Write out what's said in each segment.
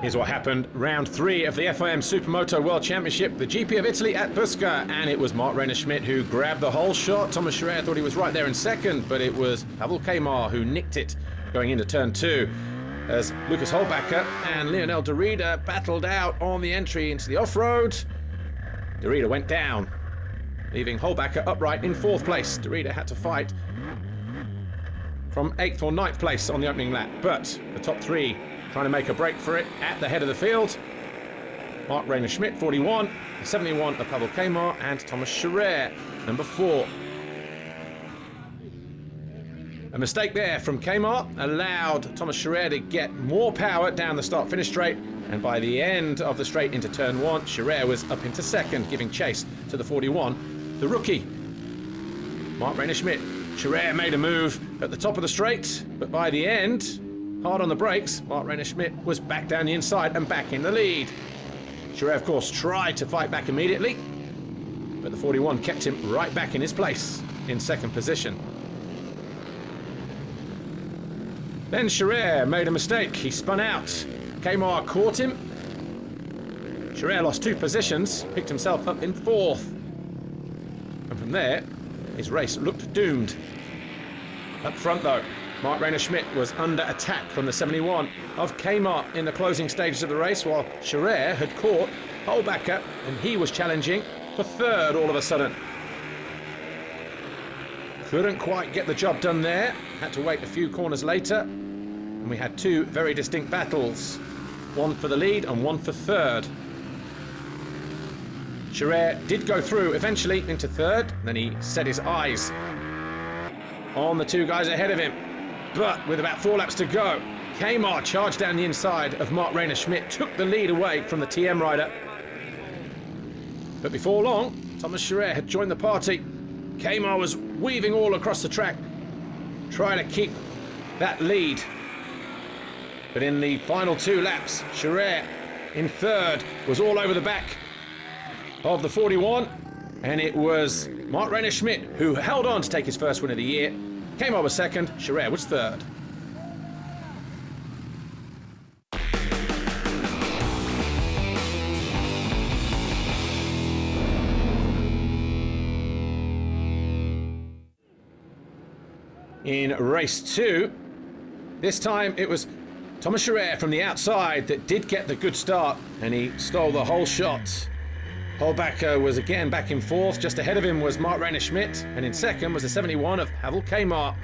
Here's what happened. Round 3 of the FIM Supermoto World Championship, the GP of Italy at Busca, and it was Marc Schmidt who grabbed the whole shot. Thomas Scherer thought he was right there in second, but it was Pavel Kmar who nicked it going into turn 2. As Lucas Holbacher and Lionel de Rida battled out on the entry into the off-road. De Rida went down, leaving Holbacher upright in 4th place. De Rida had to fight from 8th or 9th place on the opening lap, but the top 3 trying to make a break for it at the head of the field. Marc Schmidt, 41, 71 of Pavel Kmar, and Thomas Scherer, number 4. A mistake there from Kmar allowed Thomas Scherer to get more power down the start-finish straight, and by the end of the straight into turn 1, Scherer was up into 2nd, giving chase to the 41, the rookie, Marc Schmidt. Scherer made a move at the top of the straight, but by the end, hard on the brakes, Marc Schmidt was back down the inside and back in the lead. Scherer, of course, tried to fight back immediately, but the 41 kept him right back in his place in 2nd position. Then Scherer made a mistake. He spun out. Kmar caught him. Scherer lost 2 positions, picked himself up in 4th. And from there, his race looked doomed. Up front, though, Marc Schmidt was under attack from the 71 of Kmar in the closing stages of the race, while Scherer had caught Holbacher, and he was challenging for 3rd all of a sudden. Couldn't quite get the job done there. Had to wait a few corners later, and we had 2 very distinct battles. One for the lead and one for 3rd. Scherer did go through eventually into 3rd, then he set his eyes on the 2 guys ahead of him. But with about 4 laps to go, Kmar charged down the inside of Marc Schmidt, took the lead away from the TM rider. But before long, Thomas Scherer had joined the party. Kmar was weaving all across the track, trying to keep that lead. But in the final 2 laps, Scherer in 3rd was all over the back of the 41, and it was Marc Schmidt who held on to take his first win of the year. Kmar was 2nd, Scherer was 3rd. In race 2, this time it was Thomas Scherer from the outside that did get the good start, and he stole the whole shot. Holbacher was again back in 4th. Just ahead of him was Marc Schmidt, and in 2nd was the 71 of Pavel Kmar.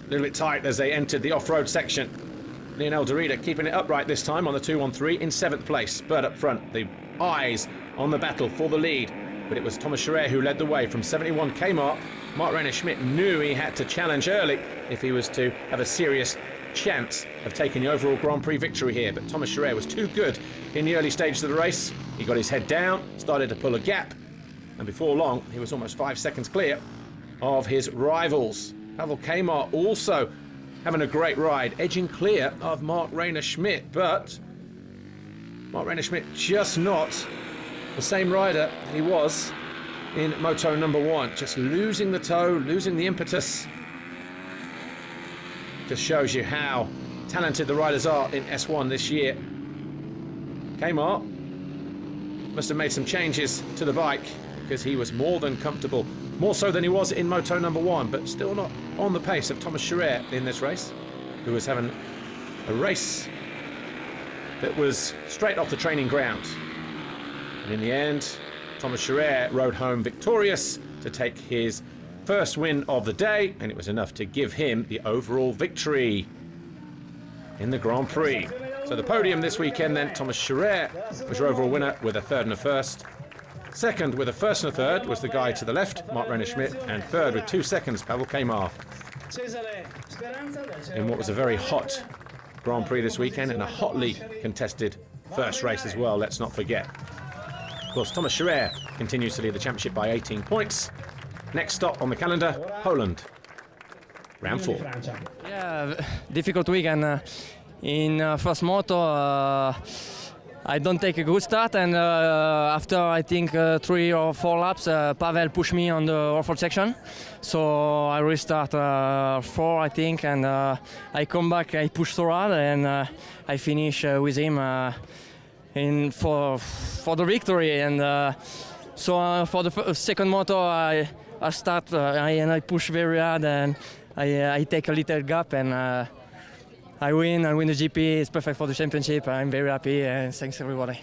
A little bit tight as they entered the off-road section. Lionel de Rida keeping it upright this time on the 2-1-3 in 7th place. But up front, the eyes on the battle for the lead. But it was Thomas Scherer who led the way from 71 Kmar. Marc Schmidt knew he had to challenge early if he was to have a serious chance of taking the overall Grand Prix victory here. But Thomas Scherer was too good in the early stages of the race. He got his head down, started to pull a gap, and before long he was almost 5 seconds clear of his rivals. Pavel Kmar also having a great ride, edging clear of Marc Schmidt, but Marc Schmidt just not the same rider that he was in Moto number 1, just losing the toe, losing the impetus. Just shows you how talented the riders are in S1 this year. Kmar must have made some changes to the bike, because he was more than comfortable, more so than he was in Moto number 1, but still not on the pace of Thomas Scherer in this race, who was having a race that was straight off the training ground. And in the end, Thomas Scherer rode home victorious to take his first win of the day, and it was enough to give him the overall victory in the Grand Prix. So the podium this weekend then, Thomas Scherer was your overall winner with a 3rd and a 1st. 2nd with a 1st and a 3rd was the guy to the left, Marc Schmidt, and 3rd with 2 seconds, Pavel Kmar. In what was a very hot Grand Prix this weekend, and a hotly contested first race as well, let's not forget. Of course, Thomas Scherer continues to lead the championship by 18 points. Next stop on the calendar, Poland. Round 4. Yeah, difficult weekend in first moto. I don't take a good start, and after I think 3 or 4 laps, Pavel pushed me on the off-road section. So I restart 4, I think, and I come back, I push so hard, and I finish with him for the victory. And so for the second moto, I start and I push very hard, and I take a little gap, and I win the GP. It's perfect for the championship. I'm very happy, and thanks everybody.